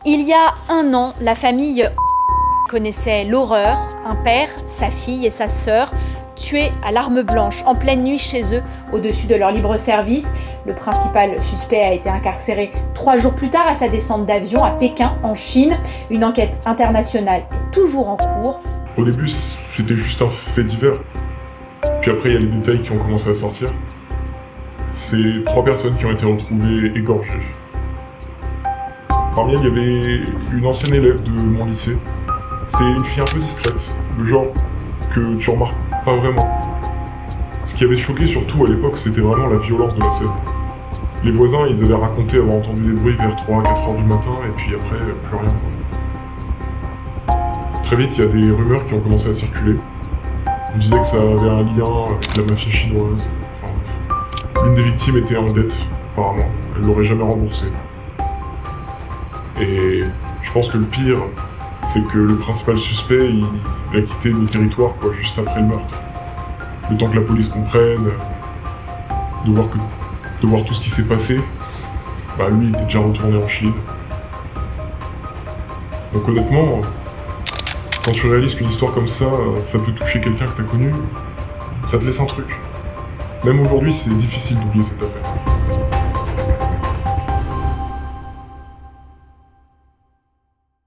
Il y a 1 an, la famille connaissait l'horreur. Un père, sa fille et sa sœur tués à l'arme blanche en pleine nuit chez eux, au-dessus de leur libre service. Le principal suspect a été incarcéré 3 jours plus tard à sa descente d'avion à Pékin, en Chine. Une enquête internationale est toujours en cours. Au début, c'était juste un fait divers. Puis après, il y a les détails qui ont commencé à sortir. C'est 3 personnes qui ont été retrouvées égorgées. Parmi elles, il y avait une ancienne élève de mon lycée. C'était une fille un peu discrète, le genre que tu remarques pas vraiment. Ce qui avait choqué surtout à l'époque, c'était vraiment la violence de la scène. Les voisins, ils avaient raconté avoir entendu des bruits vers 3-4 heures du matin, et puis après, plus rien. Très vite, il y a des rumeurs qui ont commencé à circuler. On disait que ça avait un lien avec la mafia chinoise. Enfin, l'une des victimes était en dette, apparemment. Elle l'aurait jamais remboursée. Et je pense que le pire, c'est que le principal suspect, il a quitté le territoire juste après le meurtre. Le temps que la police comprenne, de voir tout ce qui s'est passé, lui il était déjà retourné en Chine. Donc honnêtement, quand tu réalises qu'une histoire comme ça peut toucher quelqu'un que t'as connu, ça te laisse un truc. Même aujourd'hui, c'est difficile d'oublier cette affaire.